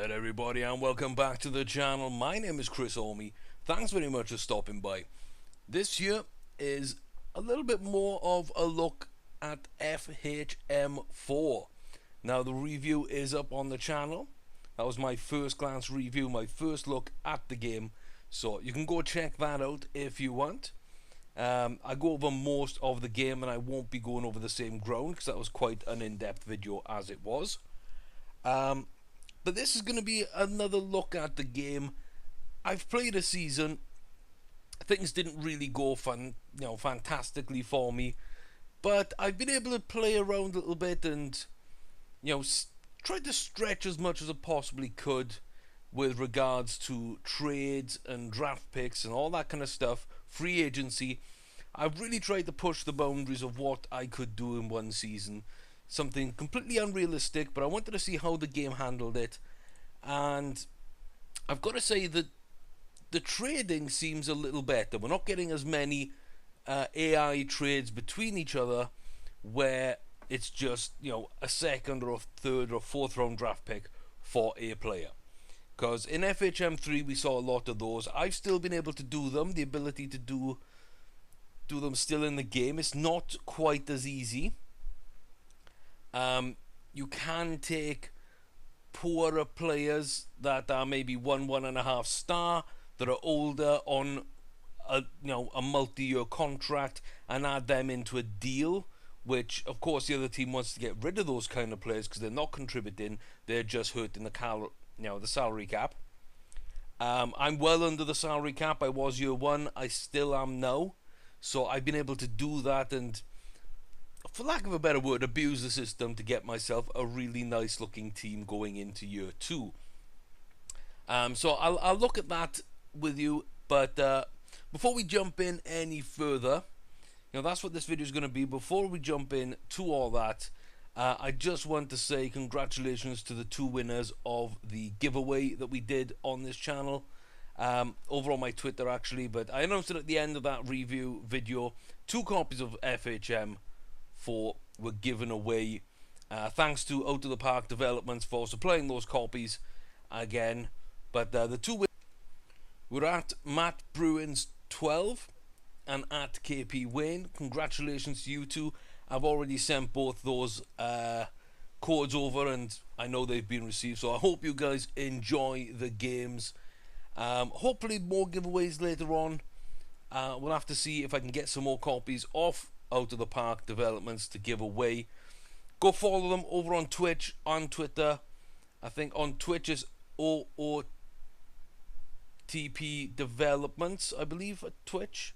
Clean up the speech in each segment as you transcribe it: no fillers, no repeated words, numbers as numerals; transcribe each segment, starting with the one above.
there everybody, and welcome back to the channel. My name is Chris Orme. Thanks very much for stopping by. This year is a little bit more of a look at FHM4. Now the review is up on the channel. That was my first glance review, my first look at the game, so you can go check that out if you want. I go over most of the game and I won't be going over the same ground because that was quite an in-depth video as it was. But this is going to be another look at the game. I've played a season. Things didn't really go fantastically for me, but I've been able to play around a little bit and try to stretch as much as I possibly could with regards to trades and draft picks and all that kind of stuff, free agency. I've really tried to push the boundaries of what I could do in one season. Something completely unrealistic, but I wanted to see how the game handled it. And I've got to say that the trading seems a little better. We're not getting as many AI trades between each other where it's just a second or a third or fourth round draft pick for a player. Because in FHM3 we saw a lot of those. I've still been able to do them. The ability to do them still in the game. It's not quite as easy. You can take poorer players that are maybe 1.5 star that are older on a multi-year contract and add them into a deal, which of course the other team wants to get rid of those kind of players because they're not contributing, they're just hurting the salary cap. I'm well under the salary cap. I was year one, I still am now, so I've been able to do that and, for lack of a better word, abuse the system to get myself a really nice looking team going into year two. So I'll look at that with you, but before we jump in any further, that's what this video is going to be. Before we jump in to all that, I just want to say congratulations to the two winners of the giveaway that we did on this channel, over on my Twitter actually, but I announced it at the end of that review video. 2 copies of FHM were given away. Thanks to Out of the Park Developments for supplying those copies again. But the two were at Matt Bruins 12 and at KP Wayne. Congratulations to you two. I've already sent both those codes over and I know they've been received, so I hope you guys enjoy the games. Hopefully more giveaways later on. We'll have to see if I can get some more copies off Out of the Park Developments to give away. Go follow them over on Twitch, on Twitter. I think on Twitch is OOTP Developments, I believe, at Twitch.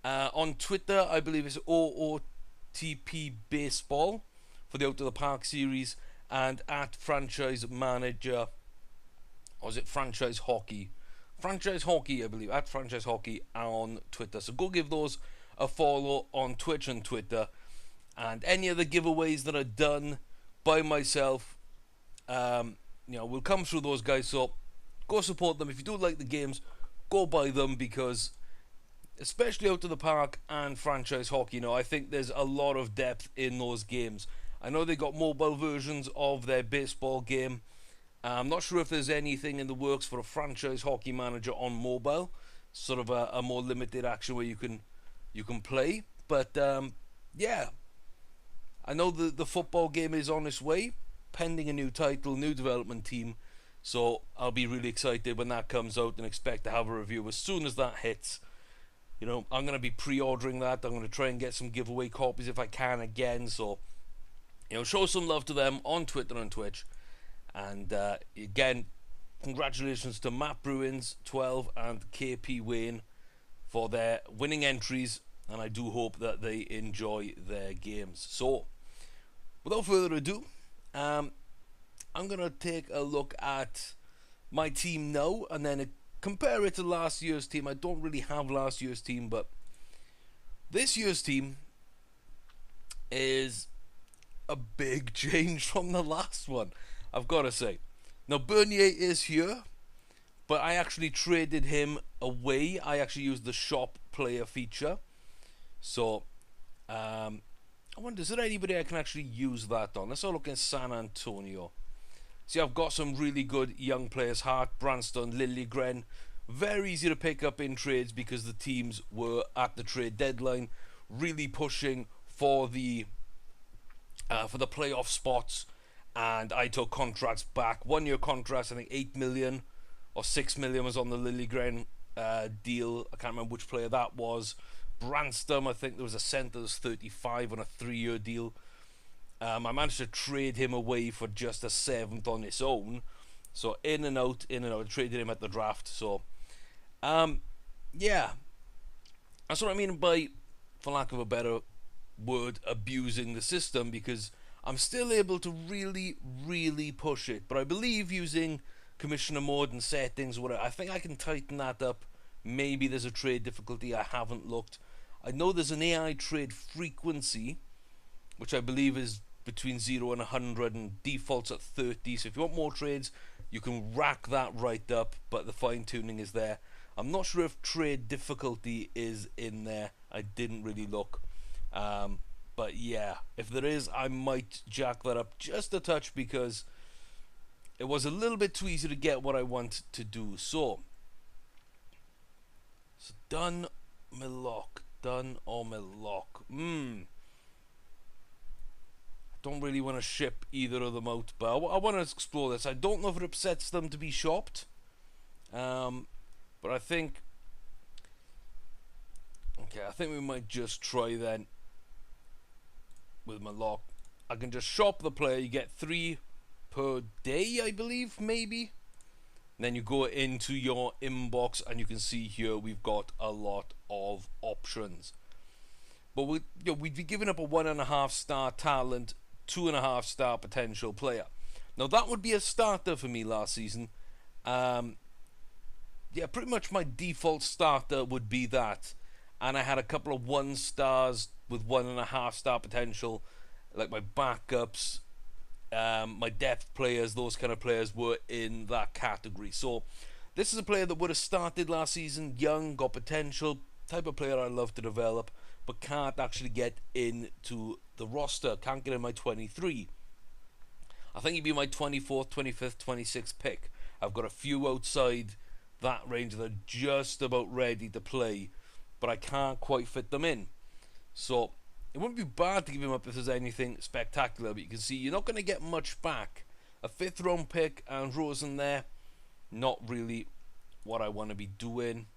On Twitter, I believe it's OOTP Baseball for the Out of the Park series, and at Franchise Manager, or is it Franchise Hockey? Franchise Hockey, I believe, at Franchise Hockey on Twitter. So go give those a follow on Twitch and Twitter, and any of the giveaways that are done by myself will come through those guys, so go support them. If you do like the games, go buy them, because especially Out of the Park and Franchise Hockey, I think there's a lot of depth in those games. I know they got mobile versions of their baseball game. I'm not sure if there's anything in the works for a Franchise Hockey Manager on mobile, sort of a more limited action where you can play, but yeah, I know the football game is on its way, pending a new title, new development team, so I'll be really excited when that comes out and expect to have a review as soon as that hits. I'm going to be pre-ordering that. I'm going to try and get some giveaway copies if I can again, so show some love to them on Twitter and Twitch. And again, congratulations to Matt Bruins 12 and KP Wayne for their winning entries, and I do hope that they enjoy their games. So without further ado, I'm gonna take a look at my team now and then compare it to last year's team. I don't really have last year's team, but this year's team is a big change from the last one, I've got to say. Now Bernier is here, but I actually traded him away. I actually used the shop player feature. So I wonder, is there anybody I can actually use that on? Let's have a look at San Antonio. See, I've got some really good young players: Hart, Branston, Liljegren. Very easy to pick up in trades because the teams were at the trade deadline, really pushing for the playoff spots, and I took contracts back. 1 year contracts, I think 8 million or 6 million was on the Liljegren deal. I can't remember which player that was. Branston, I think there was a centre that was 35 on a 3-year deal. I managed to trade him away for just a 7th on his own. So in and out. I traded him at the draft. So, yeah. That's what I mean by, for lack of a better word, abusing the system, because I'm still able to really, really push it. But I believe using commissioner mode and settings, whatever, I think I can tighten that up. Maybe there's a trade difficulty. I haven't looked. I know there's an AI trade frequency, which I believe is between 0 and 100 and defaults at 30. So if you want more trades, you can rack that right up, but the fine tuning is there. I'm not sure if trade difficulty is in there. I didn't really look. But yeah, if there is, I might jack that up just a touch, because it was a little bit too easy to get what I want to do. So done Milok. Done or Milok. Don't really want to ship either of them out, but I want to explore this. I don't know if it upsets them to be shopped, but I think, okay, I think we might just try then with Milok. I can just shop the player. You get 3 per day, I believe, maybe. And then you go into your inbox and you can see here we've got a lot of options. But we'd be giving up a 1.5 star talent, 2.5 star potential player. Now that would be a starter for me last season. Yeah, pretty much my default starter would be that. And I had a couple of 1 stars with 1.5 star potential, like my backups, my depth players. Those kind of players were in that category. So this is a player that would have started last season, young, got potential, type of player I love to develop, but can't actually get into the roster, can't get in my 23. I think he'd be my 24th, 25th, 26th pick. I've got a few outside that range that are just about ready to play, but I can't quite fit them in. So it wouldn't be bad to give him up if there's anything spectacular, but you can see you're not going to get much back. A 5th round pick and Rosen there, not really what I want to be doing.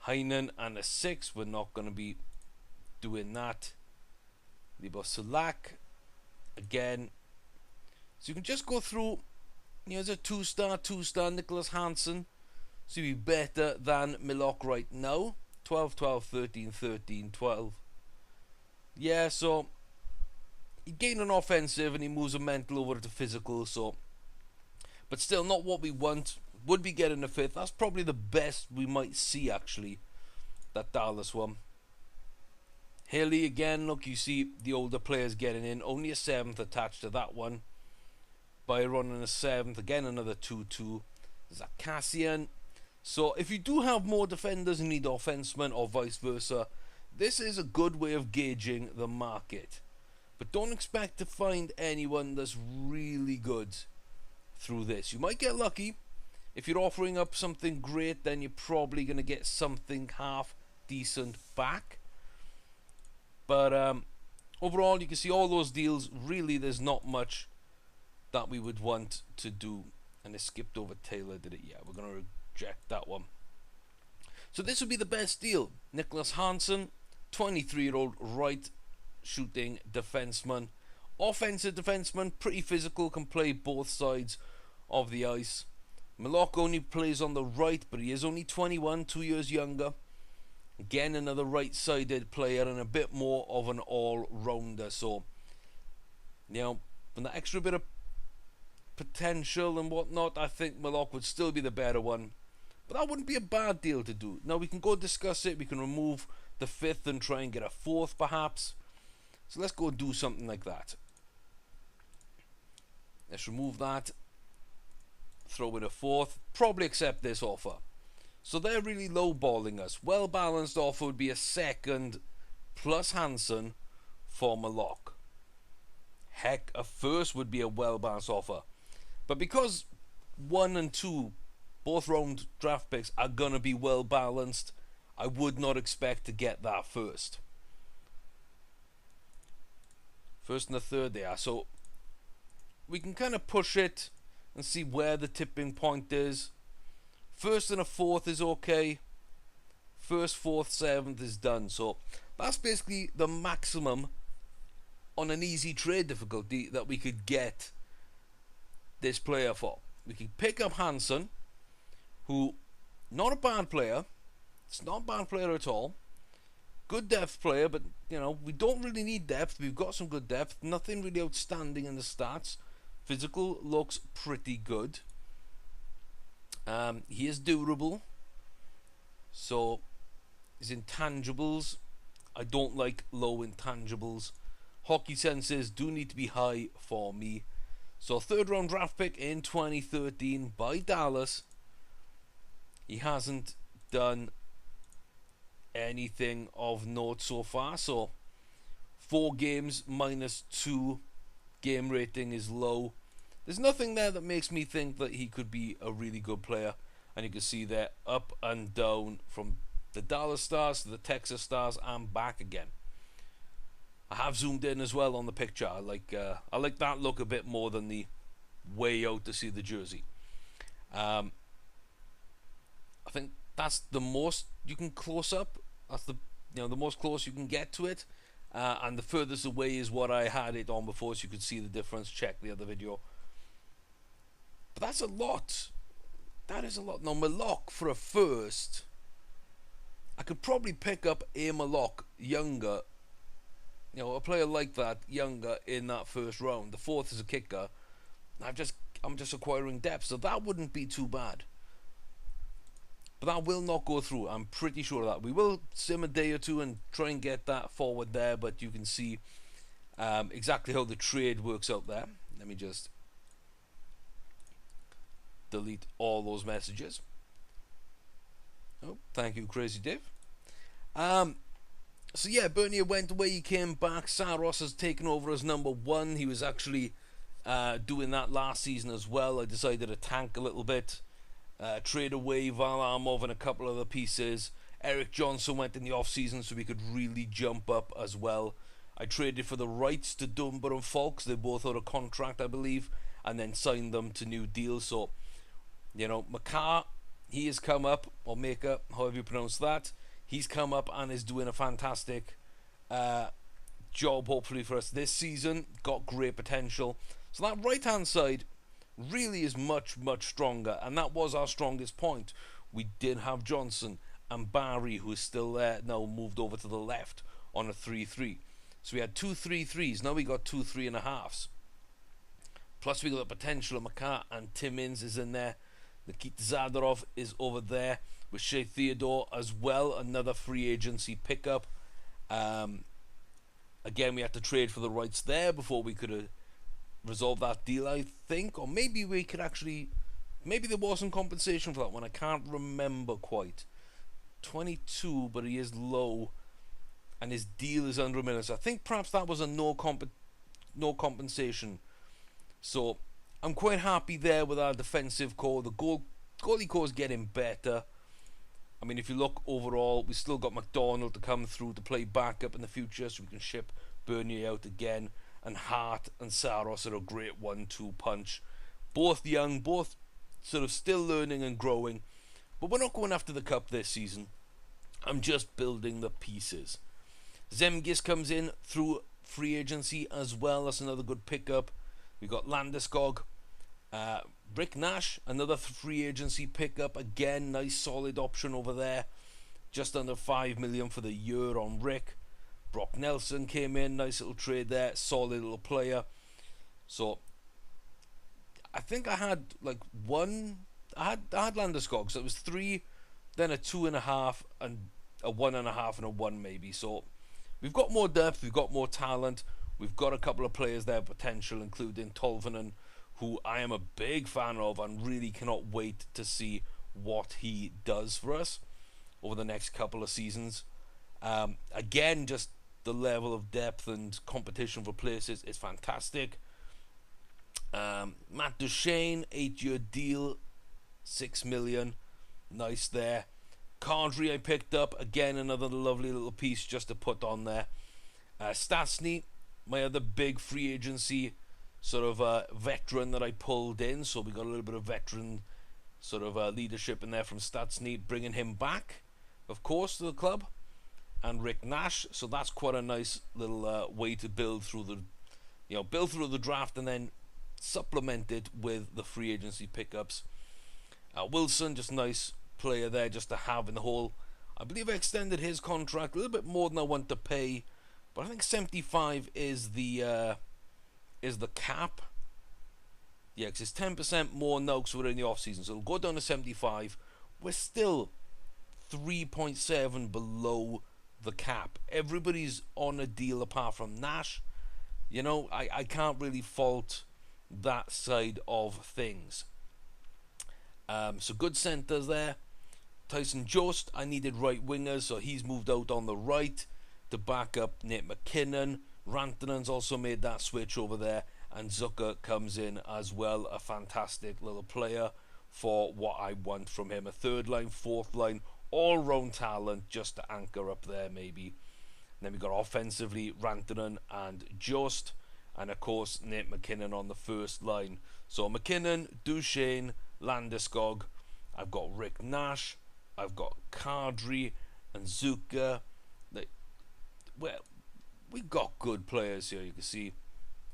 Heinen and a 6, we're not going to be doing that. Libosulak again. So you can just go through. Here's a 2-star Nicholas Hansen. So you'd be better than Milok right now. 12, 12, 13, 13, 12. Yeah, so he gained an offensive and he moves a mental over to physical. So, but still not what we want. Would be getting a 5th. That's probably the best we might see, actually. That Dallas one. Haley again, look, you see the older players getting in. Only a 7th attached to that one. Byron and a 7th. Again, another 2-2. Zakassian. So if you do have more defenders and need offensemen or vice versa, this is a good way of gauging the market. But don't expect to find anyone that's really good through this. You might get lucky. If you're offering up something great, then you're probably going to get something half decent back. But overall, you can see all those deals. Really, there's not much that we would want to do. And it skipped over Taylor, did it? Yeah, we're going to reject that one. So this would be the best deal. Nicholas Hansen, 23-year-old right shooting defenseman. Offensive defenseman, pretty physical, can play both sides of the ice. Milok only plays on the right, but he is only 21, 2 years younger. Again, another right-sided player and a bit more of an all-rounder. So, you know, with that extra bit of potential and whatnot, I think Milok would still be the better one. But that wouldn't be a bad deal to do. Now, we can go discuss it. We can remove the 5th and try and get a 4th, perhaps. So let's go do something like that. Let's remove that. Throw in a 4th. Probably accept this offer. So they're really lowballing us. Well-balanced offer would be a 2nd plus Hansen for Milok. Heck, a 1st would be a well-balanced offer. But because 1 and 2, both round draft picks, are going to be well balanced, I would not expect to get that first. First and the third they are. So we can kind of push it and see where the tipping point is. First and a fourth is okay. First, fourth, seventh is done. So that's basically the maximum on an easy trade difficulty that we could get this player for. We could pick up Hansen, who, not a bad player. It's not a bad player at all. Good depth player, but you know, we don't really need depth. We've got some good depth. Nothing really outstanding in the stats. Physical looks pretty good. He is durable. So his intangibles, I don't like low intangibles. Hockey senses do need to be high for me. So third round draft pick in 2013 by Dallas. He hasn't done anything of note so far. So 4 games, -2. Game rating is low. There's nothing there that makes me think that he could be a really good player. And you can see there up and down from the Dallas Stars to the Texas Stars and back again. I have zoomed in as well on the picture. I like that look a bit more than the way out to see the jersey. I think that's the most you can close up. That's the most close you can get to it. And the furthest away is what I had it on before, so you could see the difference. Check the other video. But that's a lot. That is a lot. Now, Malok for a first, I could probably pick up a Malok younger, a player like that younger in that first round. The fourth is a kicker. I'm just acquiring depth, so that wouldn't be too bad. But that will not go through. I'm pretty sure of that. We will sim a day or two and try and get that forward there, but you can see exactly how the trade works out there. Let me just delete all those messages. Oh, thank you, Crazy Dave. So yeah, Bernier went away, he came back. Saros has taken over as number 1. He was actually doing that last season as well. I decided to tank a little bit. Trade away Varlamov and a couple other pieces. Eric Johnson went in the off-season so we could really jump up as well. I traded for the rights to Dunbar and Falks. They're both out of contract, I believe, and then signed them to new deals. So, Makar, he has come up, or Maker, however you pronounce that. He's come up and is doing a fantastic job, hopefully, for us this season. Got great potential. So that right-hand side really is much, much stronger, and that was our strongest point. We did have Johnson and Barry, who is still there, now moved over to the left on a 3-3. So we had 2 3-3s, now we got 2 3.5s. Plus we got the potential of Makar, and Timmins is in there. Nikita Zadorov is over there with Shea Theodore as well, another free agency pickup. Again, we had to trade for the rights there before we could resolve that deal, I think. Or maybe we could actually, maybe there wasn't compensation for that one. I can't remember quite. 22, but he is low, and his deal is under $1 million. So I think perhaps that was a no compensation. So I'm quite happy there with our defensive core. The goalie core is getting better. I mean, if you look overall, we still got McDonald to come through to play backup in the future, so we can ship Bernier out again. And Hart and Saros are a great 1-2 punch. Both young, both sort of still learning and growing. But we're not going after the cup this season. I'm just building the pieces. Zemgis comes in through free agency as well. That's another good pickup. We got Landeskog. Rick Nash, another free agency pickup. Again, nice solid option over there. Just under $5 million for the year on Rick. Brock Nelson came in, nice little trade there, solid little player. So I think I had like I had Landeskog, so it was 3, then a 2.5, and a 1.5 and a 1 maybe. So we've got more depth, we've got more talent, we've got a couple of players there potential, including Tolvanen, who I am a big fan of and really cannot wait to see what he does for us over the next couple of seasons. Again, just the level of depth and competition for places is fantastic. Matt Duchene, 8-year deal, 6 million. Nice there. Cardry I picked up. Again, another lovely little piece just to put on there. Stastny, my other big free agency sort of veteran that I pulled in. So we got a little bit of veteran sort of leadership in there from Stastny, bringing him back, of course, to the club. And Rick Nash. So that's quite a nice little way to build through the draft and then supplement it with the free agency pickups. Wilson, just nice player there just to have in the hole. I believe I extended his contract a little bit more than I want to pay, but I think 75 is the cap. Yeah, because it's 10% more now because we're in the off season, so it'll go down to 75. We're still 3.7 below the cap. Everybody's on a deal apart from Nash. You know, I can't really fault that side of things. So good centres there. Tyson Jost, I needed right wingers, so he's moved out on the right to back up Nate McKinnon. Rantanen's also made that switch over there, and Zucker comes in as well, a fantastic little player for what I want from him. A third line, fourth line, all round talent just to anchor up there maybe. And then we got offensively Rantanen and Jost, and of course Nate McKinnon on the first line. So McKinnon, Duchene, Landeskog. I've got Rick Nash, I've got Cardry and Zucker. Well, we've got good players here, you can see.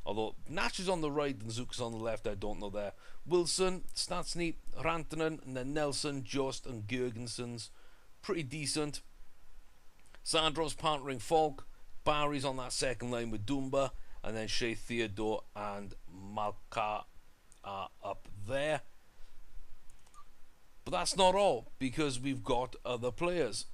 Although Nash is on the right and Zucker's on the left, I don't know there. Wilson, Stastny, Rantanen, and then Nelson, Jost, and Gergensons. Pretty decent. Sandros partnering Falk. Barry's on that second line with Dumba. And then Shea Theodore and Malka are up there. But that's not all, because we've got other players.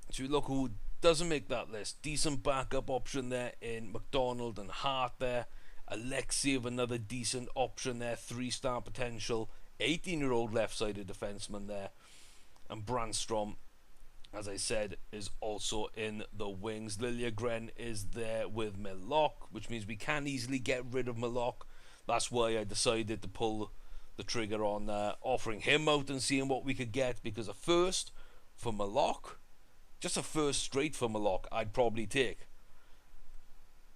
So we look who doesn't make that list. Decent backup option there in McDonald and Hart there. Alexiev, another decent option there. 3-star potential. 18-year-old left-sided defenseman there. And Brandstrom, as I said, is also in the wings. Liljegren is there with Milok, which means we can easily get rid of Milok. That's why I decided to pull the trigger on offering him out and seeing what we could get, because a first for Milok, just a first straight for Milok, I'd probably take.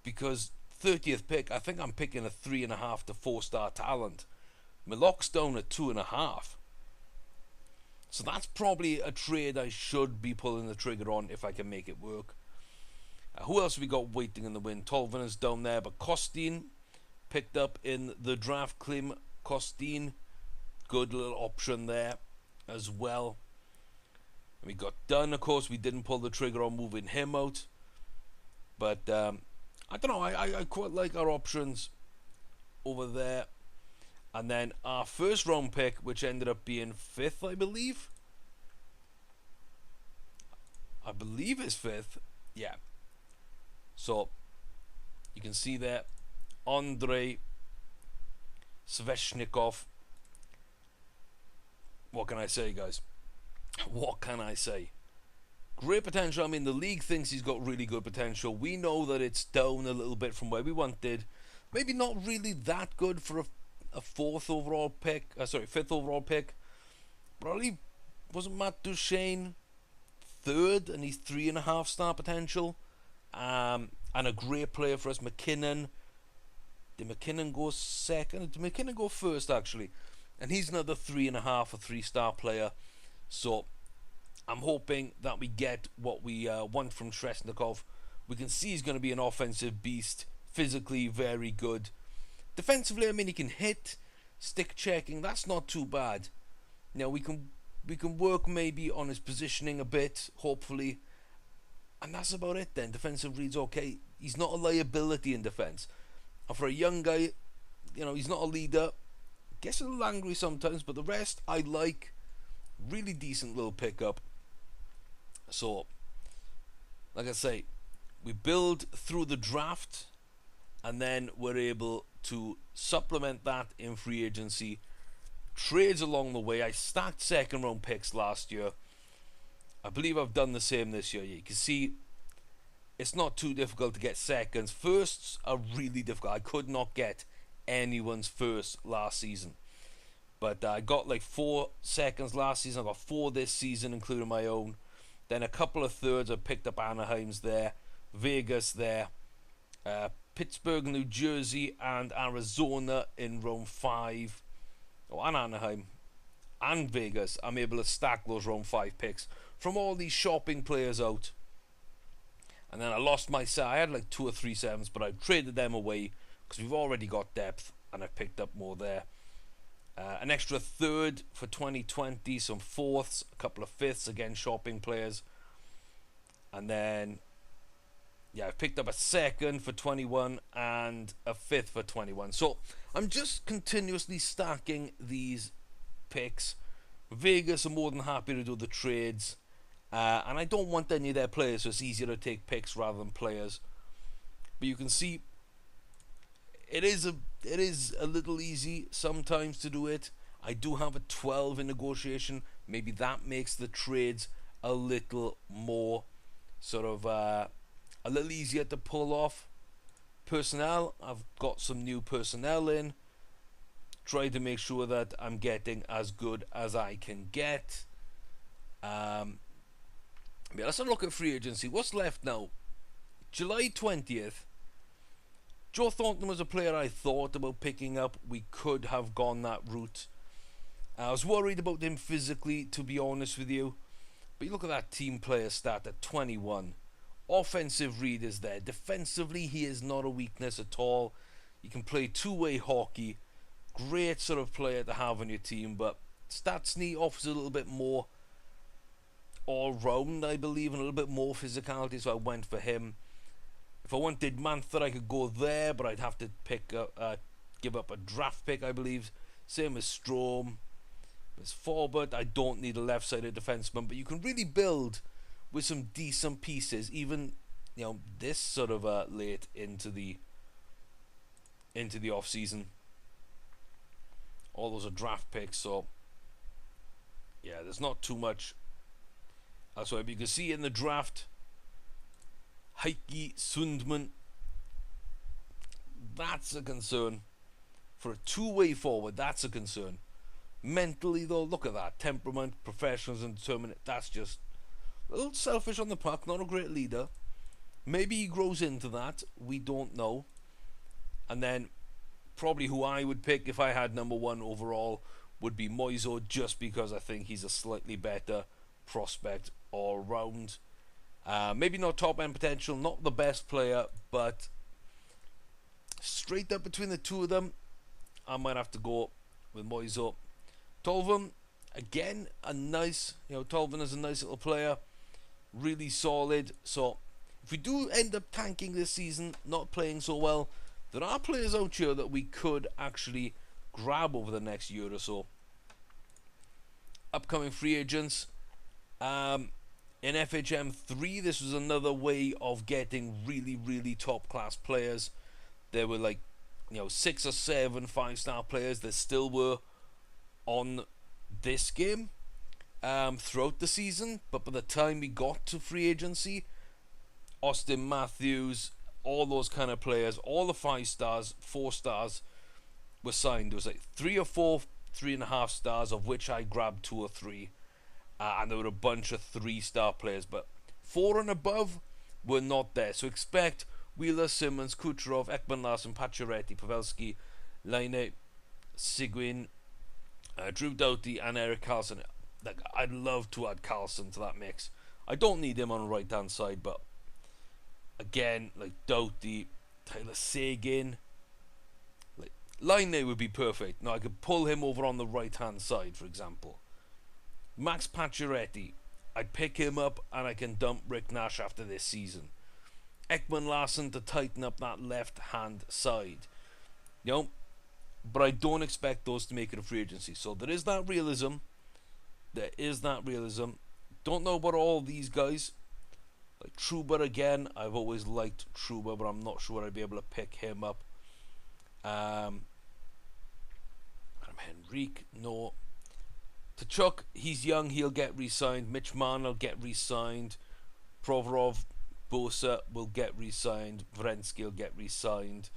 Because 30th pick, I think I'm picking a 3.5 to 4-star talent. Milok's down at 2.5. So that's probably a trade I should be pulling the trigger on if I can make it work. Who else have we got waiting in the wind? Tolvanen is down there, but Costin picked up in the draft. Klim Costin, good little option there as well. And we got Dunn, of course. We didn't pull the trigger on moving him out, but I don't know. I quite like our options over there. And then our first round pick, which ended up being 5th, I believe. I believe it's 5th. Yeah. So you can see there, Andrei Sveshnikov. What can I say, guys? What can I say? Great potential. I mean, the league thinks he's got really good potential. We know that it's down a little bit from where we wanted. Maybe not really that good for a 4th overall pick. Sorry, 5th overall pick. Probably wasn't Matt Duchene 3rd, and he's 3.5-star potential. And a great player for us, McKinnon. Did McKinnon go 2nd? Did McKinnon go 1st, actually? And he's another 3.5 or 3-star player. So I'm hoping that we get what we want from Shrestnikov. We can see he's going to be an offensive beast, physically very good. Defensively, I mean, he can hit, stick checking. That's not too bad. Now we can work maybe on his positioning a bit, hopefully, and that's about it. Then defensive reads okay. He's not a liability in defense, and for a young guy, you know, he's not a leader. Gets a little angry sometimes, but the rest I like. Really decent little pickup. So, like I say, we build through the draft, and then we're able to supplement that in free agency. Trades along the way. I stacked 2nd round picks last year. I believe I've done the same this year. You can see it's not too difficult to get seconds. Firsts are really difficult. I could not get anyone's first last season. But I got like 4 seconds last season. I got 4 this season, including my own. Then a couple of thirds. I picked up Anaheim's there, Vegas there, Pittsburgh, New Jersey, and Arizona in round 5. Oh, and Anaheim and Vegas. I'm able to stack those round 5 picks from all these shopping players out. And then I lost my set. I had like 2 or 3 sevens, but I traded them away because we've already got depth, and I picked up more there. An extra third for 2020, some fourths, a couple of fifths, again shopping players. And then, yeah, I've picked up a second for 21 and a fifth for 21. So I'm just continuously stacking these picks. Vegas are more than happy to do the trades. And I don't want any of their players, so it's easier to take picks rather than players. But you can see it is a little easy sometimes to do it. I do have a 12 in negotiation. Maybe that makes the trades a little more sort of a little easier to pull off. Personnel, I've got some new personnel in. Try to make sure that I'm getting as good as I can get. Yeah, let's have a look at free agency. What's left now? July 20th. Joe Thornton was a player I thought about picking up. We could have gone that route. I was worried about him physically, to be honest with you. But you look at that team player stat at 21. Offensive read is there. Defensively, he is not a weakness at all. You can play two-way hockey. Great sort of player to have on your team. But Statsny offers a little bit more all-round, I believe, and a little bit more physicality, so I went for him. If I wanted Mantha, I could go there, but I'd have to give up a draft pick, I believe. Same as Strome. As forward, I don't need a left-sided defenseman, but you can really build with some decent pieces, even this sort of late into the off season. All those are draft picks, so yeah, there's not too much. So you can see in the draft, Heikki Sundman, that's a concern. For a two-way forward, that's a concern. Mentally, though, look at that. Temperament, professionalism, determination, that's just a little selfish on the puck, not a great leader. Maybe he grows into that, we don't know. And then, probably who I would pick if I had number 1 overall would be Moiso, just because I think he's a slightly better prospect all round. Maybe not top end potential, not the best player, but straight up between the two of them, I might have to go with Moiso. Tolvin, again, a nice, Tolvin is a nice little player, really solid. So if we do end up tanking this season, not playing so well, there are players out here that we could actually grab over the next year or so. Upcoming free agents. In FHM 3, this was another way of getting really, really top class players. There were like 6 or 7 5-star players that still were on this game throughout the season, but by the time we got to free agency, Austin Matthews, all those kind of players, all the 5 stars, 4 stars were signed. There was like 3 or 4 3.5 stars, of which I grabbed 2 or 3. And there were a bunch of 3-star players, but 4 and above were not there. So expect Wheeler, Simmons, Kucherov, Ekman Larson, Pacioretty, Pavelski, Laine, Seguin, Drew Doughty, and Eric Carlson. Like, I'd love to add Carlson to that mix. I don't need him on the right hand side, but again, like Doughty, Tyler Seguin, like Laine would be perfect. Now I could pull him over on the right hand side, for example. Max Pacioretty, I'd pick him up and I can dump Rick Nash after this season. Ekman Larson to tighten up that left hand side. But I don't expect those to make it a free agency. So there is that realism. Don't know about all these guys. Like Trouba again, I've always liked Trouba, but I'm not sure I'd be able to pick him up. Henrique, no. Tkachuk, he's young, he'll get re-signed. Mitch Mann will get re-signed. Provorov, Bosa will get re-signed, Vrensky will get re-signed.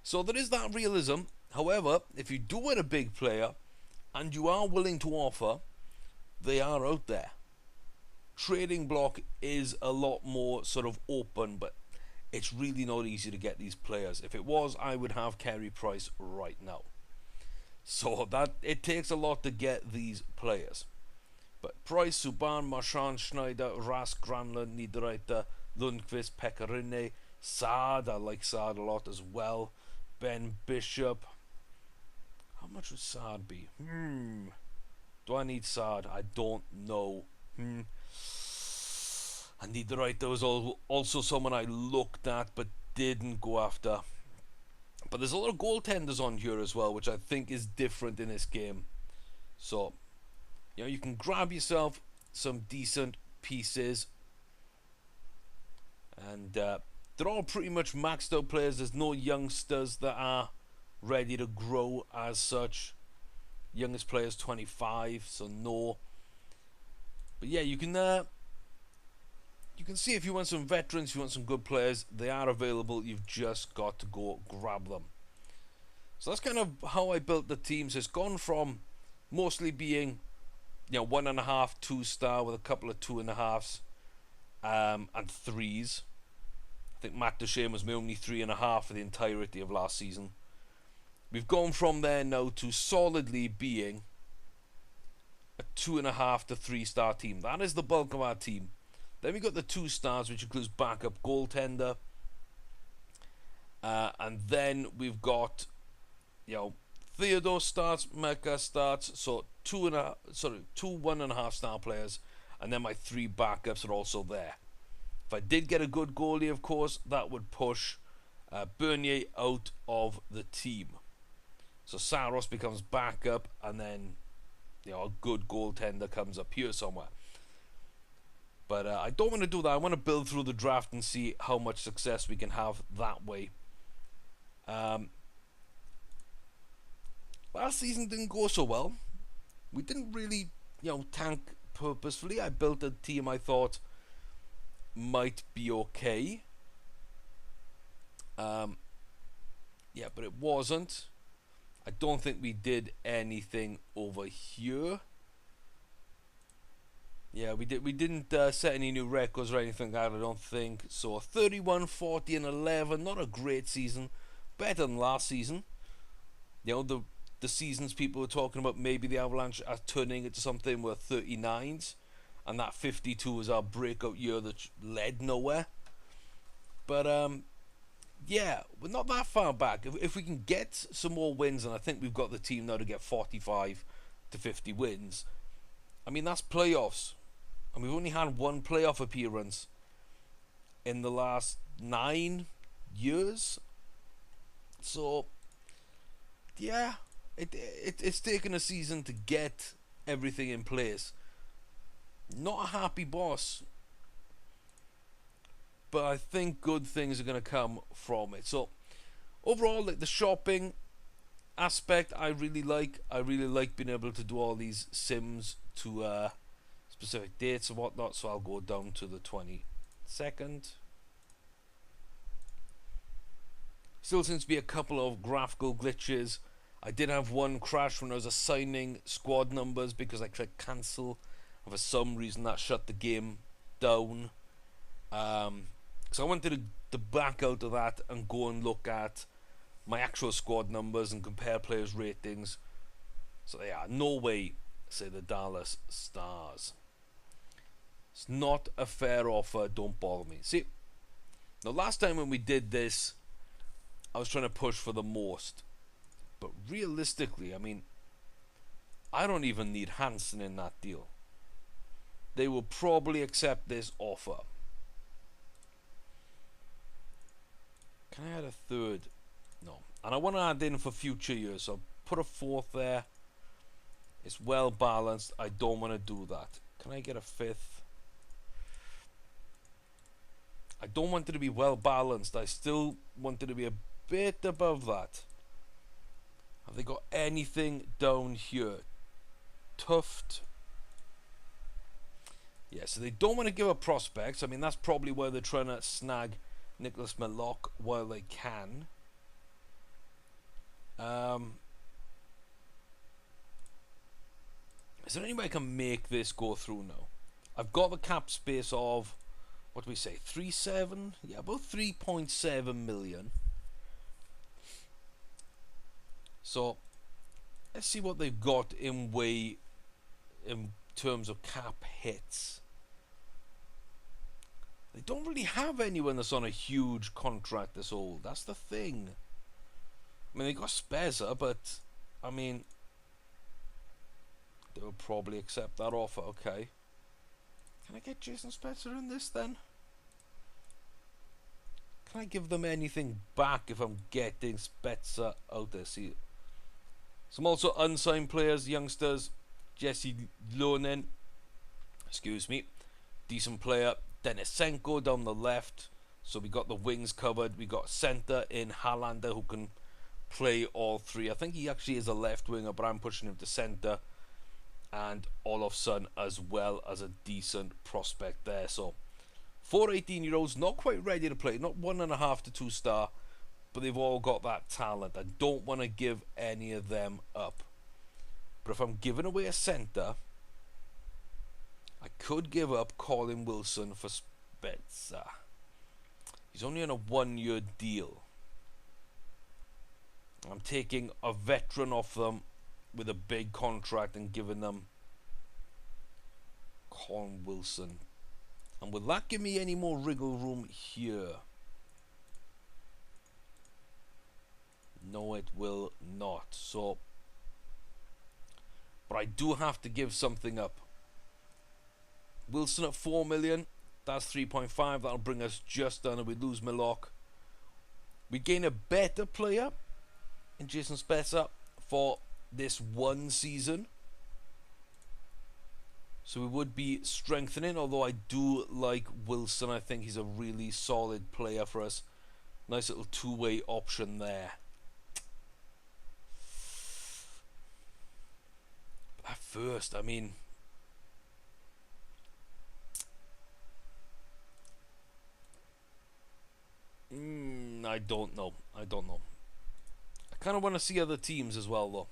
So there is that realism. However, if you do win a big player and you are willing to offer, they are out there. Trading block is a lot more sort of open, but it's really not easy to get these players. If it was, I would have Carey Price right now. So that it takes a lot to get these players. But Price, Subban, Marchand, Schneider, Rask, Granlund, Niederreiter, Lundqvist, Pekarine, Saad, I like Saad a lot as well. Ben Bishop. How much would Saad be? Do I need Saad? I don't know. I Niederreiter was also someone I looked at but didn't go after. But there's a lot of goaltenders on here as well, which I think is different in this game. So, you know, you can grab yourself some decent pieces. And they're all pretty much maxed out players. There's no youngsters that are ready to grow as such. Youngest player is 25, so no. But yeah, you can see if you want some veterans, if you want some good players, they are available. You've just got to go grab them. So that's kind of how I built the teams. It's gone from mostly being, you know, 1.5, 2-star with a couple of 2.5s and 3s. I think Matt Duchene was my only 3.5 for the entirety of last season. We've gone from there now to solidly being a 2.5 to 3-star team. That is the bulk of our team. Then we got the 2 stars, which includes backup goaltender, and then we've got, you know, Theodore starts, Mecca starts, so two 1.5-star players, and then my 3 backups are also there. If I did get a good goalie, of course, that would push Bernier out of the team. So Saros becomes backup, and then, you know, a good goaltender comes up here somewhere. But I don't want to do that. I want to build through the draft and see how much success we can have that way. Last season didn't go so well. We didn't really, you know, tank purposefully. I built a team I thought might be okay. Yeah, but it wasn't. I don't think we did anything over here. Yeah, we didn't set any new records or anything like that, I don't think. So 31, 40, and 11, not a great season. Better than last season. You know, the seasons people were talking about, maybe the Avalanche are turning into something with 39s. And that 52 was our breakout year that led nowhere. But, yeah, we're not that far back. If we can get some more wins, and I think we've got the team now to get 45 to 50 wins, I mean, that's playoffs. And we've only had 1 playoff appearance in the last 9 years. So, yeah, it's taken a season to get everything in place. Not a happy boss, but I think good things are going to come from it. So, overall, like the shopping aspect, I really like. I really like being able to do all these sims to specific dates and whatnot. So I'll go down to the 22nd. Still seems to be a couple of graphical glitches. I did have one crash when I was assigning squad numbers because I clicked cancel, and for some reason that shut the game down. So I wanted to back out of that and go and look at my actual squad numbers and compare players' ratings. So yeah, no way, say the Dallas Stars. It's not a fair offer, don't bother me. See, the last time when we did this, I was trying to push for the most. But realistically, I mean, I don't even need Hansen in that deal. They will probably accept this offer. Can I add a 3rd? No. And I want to add in for future years, so I'll put a 4th there. It's well balanced. I don't want to do that. Can I get a 5th? I don't want it to be well balanced. I still want it to be a bit above that. Have they got anything down here? Tuft. Yeah, Yeah, so they don't want to give up prospects. I mean, that's probably why they're trying to snag Nicholas Milok while they can. Is there any way I can make this go through now? I've got the cap space of, what do we say, 3.7? Yeah, about 3.7 million. So let's see what they've got in terms of cap hits. They don't really have anyone that's on a huge contract this old. That's the thing. I mean, they got Spezza, but I mean, they will probably accept that offer. Okay. Can I get Jason Spezza in this then? Can I give them anything back if I'm getting Spezza out there? See, some also unsigned players, youngsters. Jesse Lonen, excuse me, decent player. Denisenko down the left. So we got the wings covered. We got centre in Hallander who can play all three. I think he actually is a left winger, but I'm pushing him to centre. And Olofsson as well as a decent prospect there. So 4 18-year-olds, not quite ready to play, not 1.5 to 2 star, but they've all got that talent. I don't want to give any of them up. But if I'm giving away a centre, I could give up Colin Wilson for Spezza. He's only on a 1-year deal. I'm taking a veteran off them with a big contract and giving them Colin Wilson. And will that give me any more wriggle room here? No, it will not. So, but I do have to give something up. Wilson at 4 million. That's 3.5. That'll bring us just under. We lose Milok. We gain a better player in Jason Spezza for this one season. So we would be strengthening, although I do like Wilson. I think he's a really solid player for us. Nice little two-way option there. But at first, I mean, I don't know. I kind of want to see other teams as well, though.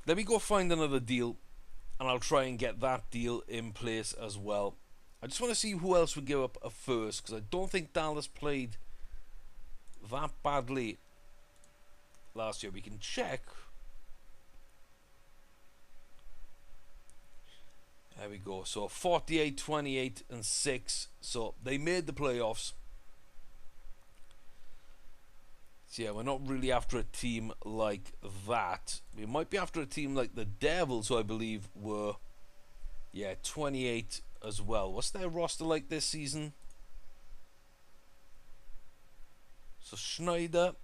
Let me go find another deal, and I'll try and get that deal in place as well. I just want to see who else would give up a first, because I don't think Dallas played that badly last year. We can check. There we go. So 48, 28, and 6. So they made the playoffs. So yeah, we're not really after a team like that. We might be after a team like the Devils, who I believe were, 28 as well. What's their roster like this season? So Schneider,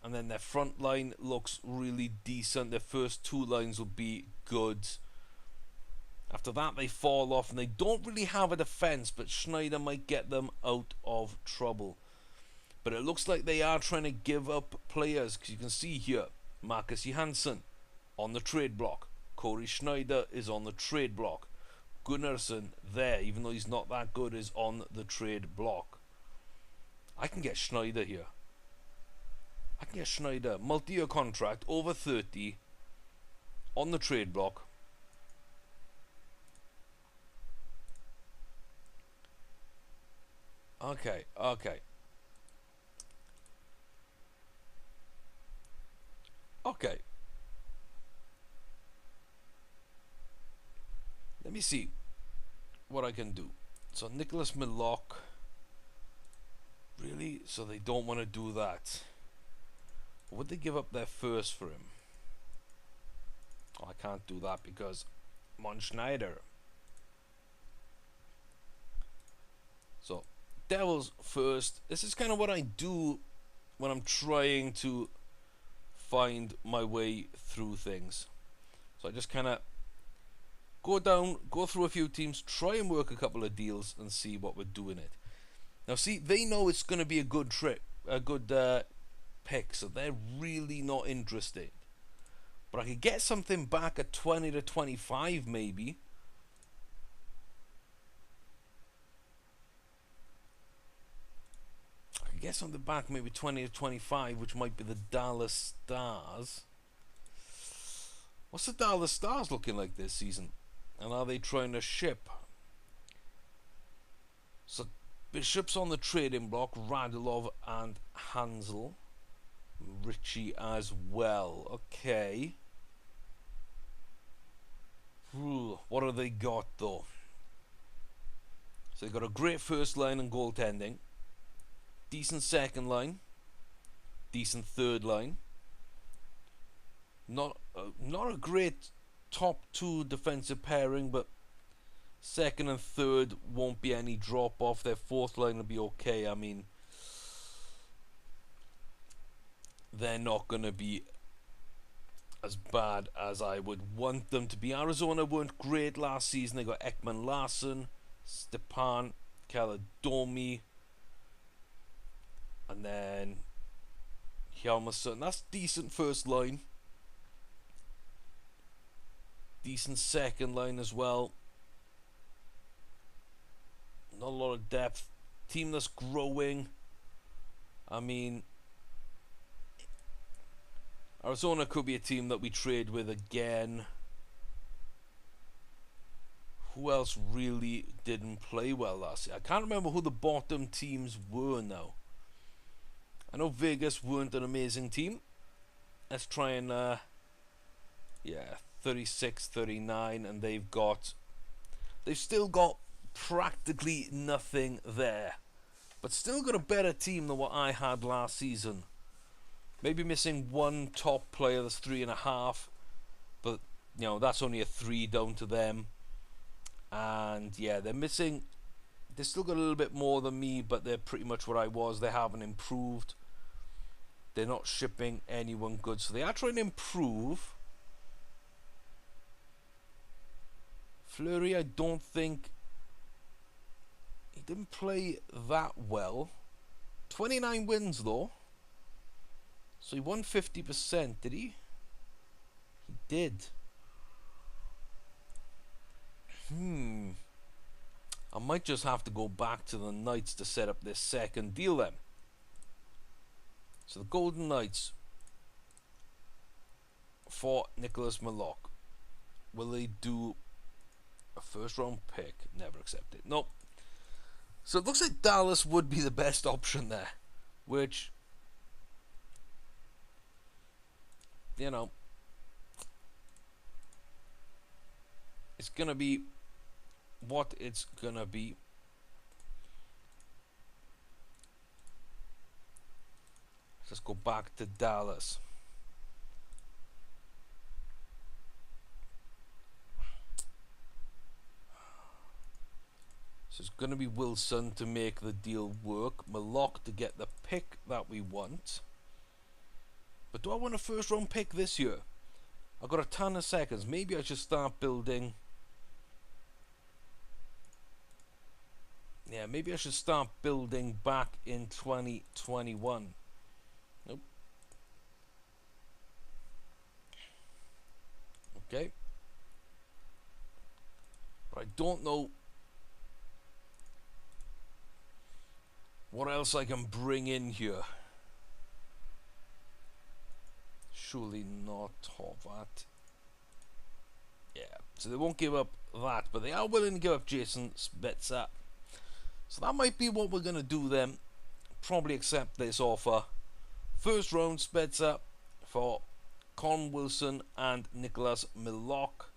and then their front line looks really decent. Their first two lines will be good. After that, they fall off, and they don't really have a defense, but Schneider might get them out of trouble. But it looks like they are trying to give up players, because you can see here, Marcus Johansson on the trade block. Corey Schneider is on the trade block. Gunnarsson there, even though he's not that good, is on the trade block. I can get Schneider here. I can get Schneider. Multi-year contract, over 30, on the trade block. Okay. Let me see what I can do. So Nicholas Milok. Really? So they don't want to do that. Would they give up their first for him? Oh, I can't do that because Mon Schneider. So Devils first. This is kind of what I do when I'm trying to find my way through things. So I just kind of go through a few teams, try and work a couple of deals and see what we're doing it. Now see, they know it's going to be a good pick, so they're really not interested. But I could get something back at 20 to 25 maybe. I could get something back maybe 20 to 25, which might be the Dallas Stars. What's the Dallas Stars looking like this season? And are they trying to ship? So Bishop's on the trading block, Radulov and Hansel. Richie as well. Okay. What have they got though? So they've got a great first line and goaltending. Decent second line. Decent third line. Not a great top two defensive pairing, but second and third won't be any drop off. Their fourth line will be okay. I mean, they're not going to be as bad as I would want them to be. Arizona weren't great last season. They got Ekman Larson, Stepan Kaladomi, and then Hjalmarsson. That's decent first line. Decent second line as well. Not a lot of depth. Team that's growing. I mean, Arizona could be a team that we trade with again. Who else really didn't play well last year? I can't remember who the bottom teams were now. I know Vegas weren't an amazing team. Let's try and, yeah, 36, 39, and they've still got practically nothing there. But still got a better team than what I had last season. Maybe missing one top player that's 3.5, but you know that's only a 3 down to them. And yeah, they still got a little bit more than me, but they're pretty much what I was. They haven't improved. They're not shipping anyone good, so they are trying to improve. Fleury, I don't think he didn't play that well. 29 wins though. So he won 50%, did he? He did. I might just have to go back to the Knights to set up this second deal then. So the Golden Knights for Nicholas Mallock. Will they do a first round pick? Never accept it. Nope. So it looks like Dallas would be the best option there, which, you know, it's gonna be what it's gonna be. Let's go back to Dallas. So it's going to be Wilson to make the deal work. Mallock to get the pick that we want. But do I want a first round pick this year? I've got a ton of seconds. Maybe I should start building. Yeah, maybe I should start building back in 2021. Nope. Okay. But I don't know what else I can bring in here. Surely not Horvat. Yeah, so they won't give up that, but they are willing to give up Jason Spezza. So that might be what we're going to do then. Probably accept this offer. First round Spezza for Con Wilson and Nicholas Mallock.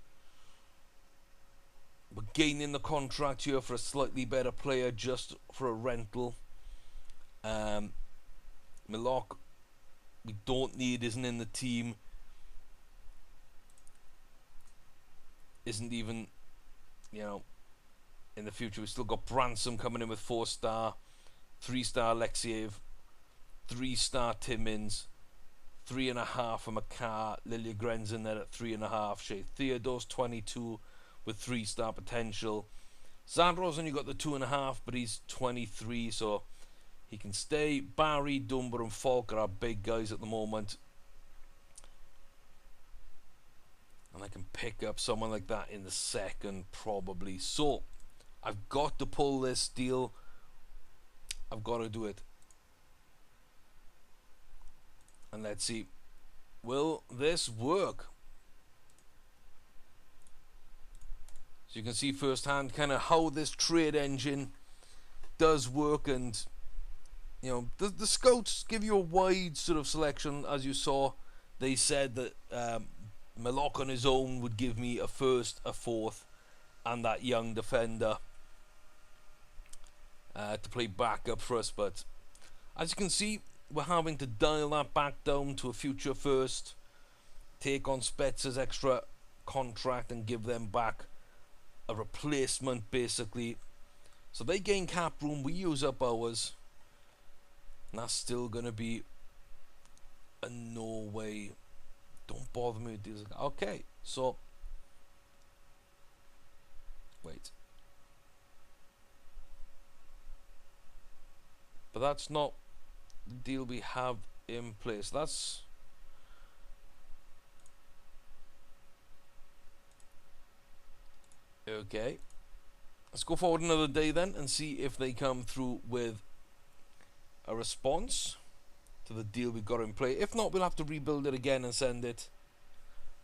We're gaining the contract here for a slightly better player just for a rental. Mallock, we don't need, isn't in the team. Isn't even, you know, in the future. We've still got Branson coming in with 4-star, 3-star Alexiev, 3-star Timmins, 3.5 for McCarr, Lilia Grenzen there at 3.5, Shea Theodore's 22 with 3-star potential. Sandro's only got the 2.5, but he's 23, so he can stay. Barry, Dumber and Falk are our big guys at the moment. And I can pick up someone like that in the second, probably. So, I've got to pull this deal. I've got to do it. And let's see. Will this work? So you can see firsthand kind of how this trade engine does work. And, you know, the scouts give you a wide sort of selection. As you saw, they said that Malok on his own would give me a first, a fourth, and that young defender to play backup for us. But as you can see, we're having to dial that back down to a future first, take on Spetzer's extra contract and give them back a replacement basically. So they gain cap room, we use up ours, and that's still going to be a no way. Don't bother me with these. Okay, so wait, but that's not the deal we have in place. That's okay. Let's go forward another day then and see if they come through with a response to the deal we've got in play. If not, we'll have to rebuild it again and send it.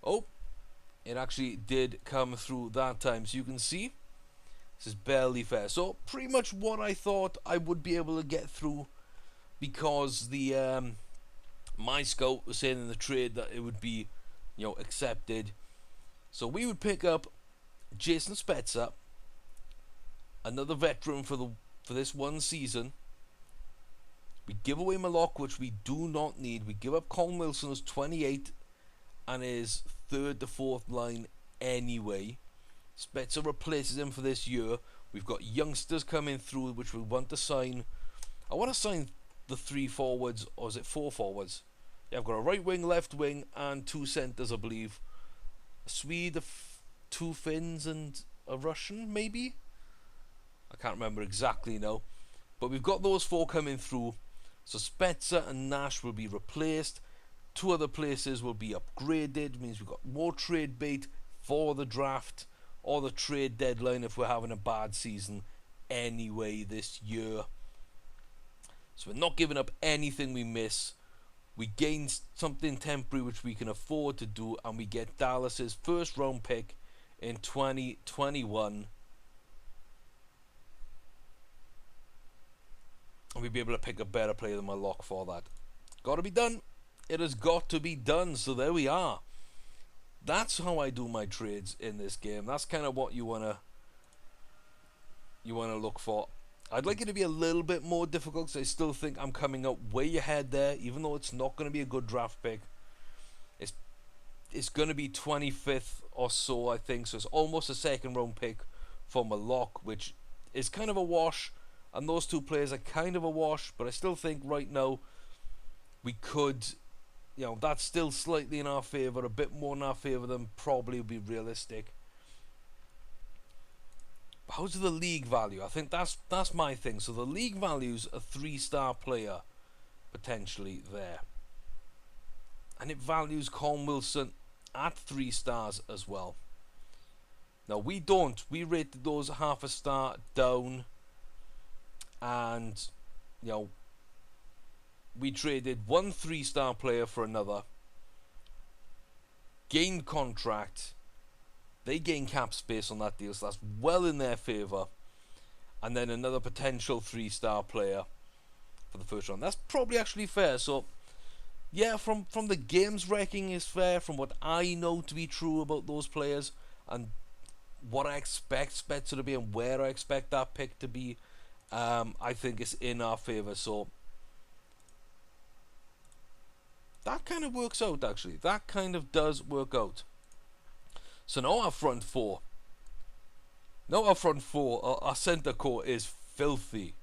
Oh, it actually did come through that time. So you can see this is barely fair. So pretty much what I thought I would be able to get through, because the my scout was saying in the trade that it would be, you know, accepted. So we would pick up Jason Spezza, another veteran for this one season. We give away Malok, which we do not need. We give up Colin Wilson, who's 28 and is third to fourth line anyway. Spezza replaces him for this year. We've got youngsters coming through which we want to sign. I want to sign the 3 forwards, or is it 4 forwards? Yeah, I've got a right wing, left wing, and 2 centres, I believe. A Swede, 2 Finns, and a Russian, maybe? I can't remember exactly now. But we've got those 4 coming through. So Spezza and Nash will be replaced. 2 other places will be upgraded. Means we've got more trade bait for the draft or the trade deadline if we're having a bad season anyway this year. So we're not giving up anything we miss. We gain something temporary which we can afford to do, and we get Dallas's first round pick in 2021. And we'll be able to pick a better player than my lock for that. Got to be done. It has got to be done. So there we are. That's how I do my trades in this game. That's kind of what you wanna look for. I'd like it to be a little bit more difficult, because I still think I'm coming up way ahead there, even though it's not going to be a good draft pick. It's going to be 25th or so, I think. So it's almost a second round pick for my lock, which is kind of a wash. And those 2 players are kind of a wash, but I still think right now we could, you know, that's still slightly in our favour, a bit more in our favour than probably would be realistic. But how's the league value? I think that's my thing. So the league value's a 3-star player potentially there, and it values Colin Wilson at 3 stars as well. Now we don't. We rated those half a star down. And, you know, we traded 1 3-star player for another, gained contract, they gain cap space on that deal, so that's well in their favour, and then another potential 3-star player for the first round. That's probably actually fair. So yeah, from the game's wrecking is fair, from what I know to be true about those players and what I expect Spezza to be and where I expect that pick to be. I think it's in our favour. So that kind of works out, actually. That kind of does work out. So now our front 4. Our centre core is filthy.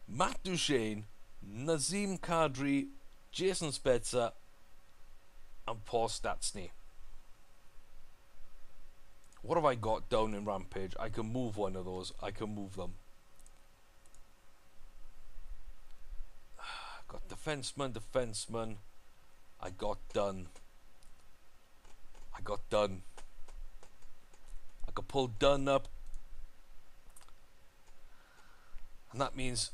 Matt Duchesne, Nazim Kadri, Jason Spezza, and Paul Stastny. What have I got down in Rampage? I can move one of those. I can move them. Got defenseman. I got done. I could pull Dunn up, and that means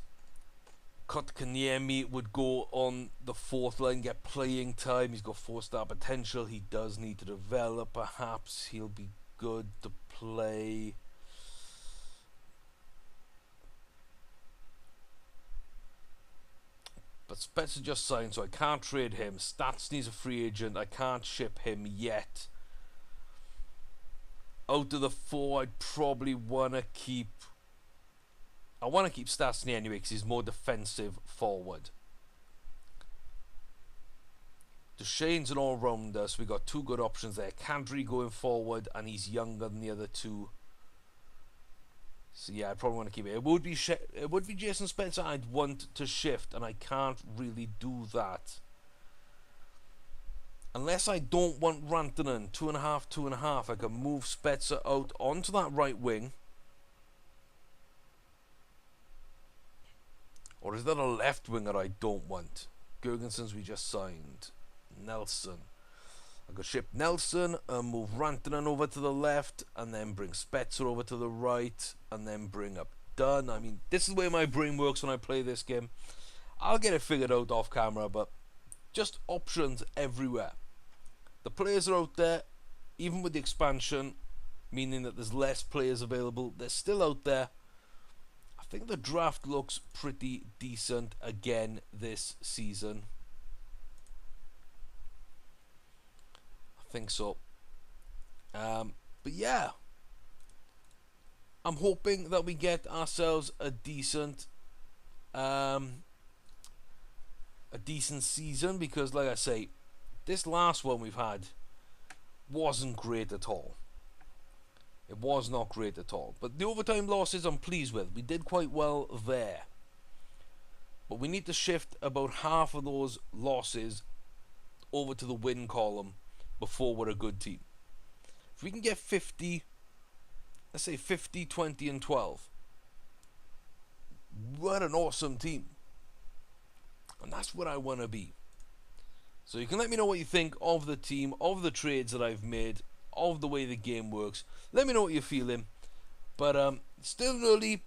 Kotkaniemi would go on the fourth line, get playing time. He's got 4-star potential. He does need to develop. Perhaps he'll be good to play. But Spencer just signed, so I can't trade him. Stastny's a free agent. I can't ship him yet. Out of the four, I'd probably want to keep... I want to keep Stastny anyway because he's more defensive forward. Duchene's an all-rounder, so we got two good options there. Kadri going forward, and he's younger than the other two. So yeah, I probably want to keep it. It would be Jason Spencer I'd want to shift, and I can't really do that. Unless I don't want Rantanen, 2.5, 2.5, I can move Spencer out onto that right wing. Or is that a left winger I don't want? Gergensons we just signed. Nelson. I could ship Nelson and move Rantanen over to the left, and then bring Spezza over to the right, and then bring up Dunn. I mean, this is the way my brain works when I play this game. I'll get it figured out off camera, but just options everywhere. The players are out there, even with the expansion, meaning that there's less players available. They're still out there. I think the draft looks pretty decent again this season. I think so. But yeah, I'm hoping that we get ourselves a decent season, because like I say, this last one we've had wasn't great at all. It was not great at all. But the overtime losses I'm pleased with. We did quite well there. But we need to shift about half of those losses over to the win column before we're a good team. If we can get 50, let's say 50, 20 and 12, we're an awesome team. And that's what I want to be. So you can let me know what you think of the team, of the trades that I've made, of the way the game works. Let me know what you're feeling. But still an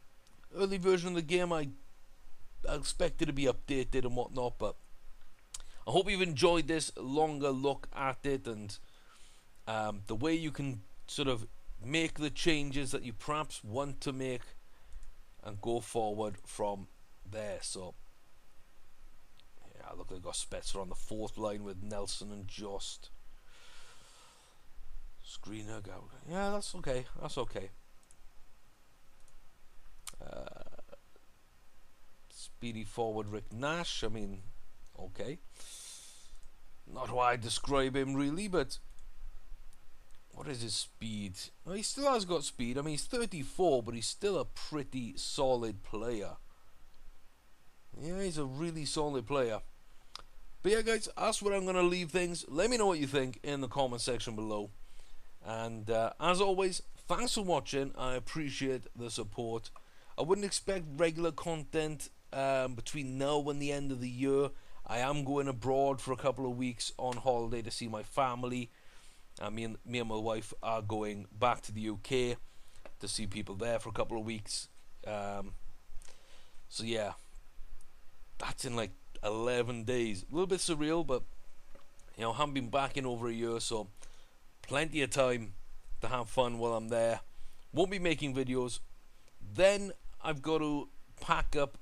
early version of the game. I expect it to be updated and whatnot, but I hope you've enjoyed this longer look at it, and the way you can sort of make the changes that you perhaps want to make and go forward from there. So yeah, look, they've got Spezza on the fourth line with Nelson and Jost. Screener, go. Yeah, that's okay. That's okay. Speedy forward Rick Nash. I mean, okay. Not how I describe him really, but what is his speed? Well, he still has got speed. I mean, he's 34, but he's still a pretty solid player. Yeah, he's a really solid player. But yeah, guys, that's where I'm going to leave things. Let me know what you think in the comment section below. And as always, thanks for watching. I appreciate the support. I wouldn't expect regular content between now and the end of the year. I am going abroad for a couple of weeks on holiday to see my family. Me and my wife are going back to the UK to see people there for a couple of weeks. So yeah, that's in like 11 days. A little bit surreal, but you know, I haven't been back in over a year, so plenty of time to have fun while I'm there. Won't be making videos. Then I've got to pack up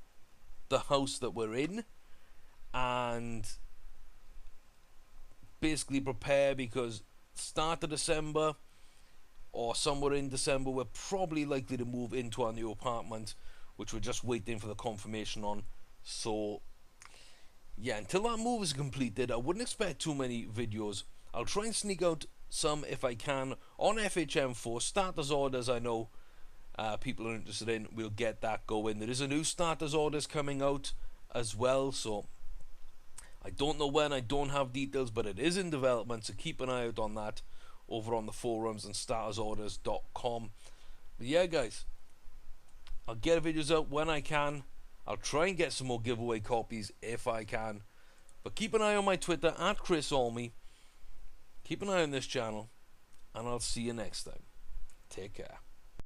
the house that we're in and basically prepare, because start of December or somewhere in December we're probably likely to move into our new apartment, which we're just waiting for the confirmation on. So yeah, until that move is completed, I wouldn't expect too many videos. I'll try and sneak out some if I can on FHM4 starters orders. I know people are interested in. We'll get that going. There is a new starters orders coming out as well, so I don't know when, I don't have details, but it is in development, so keep an eye out on that over on the forums and startersorders.com. But yeah, guys, I'll get videos out when I can. I'll try and get some more giveaway copies if I can. But keep an eye on my Twitter at Chris Olmy. Keep an eye on this channel, and I'll see you next time. Take care.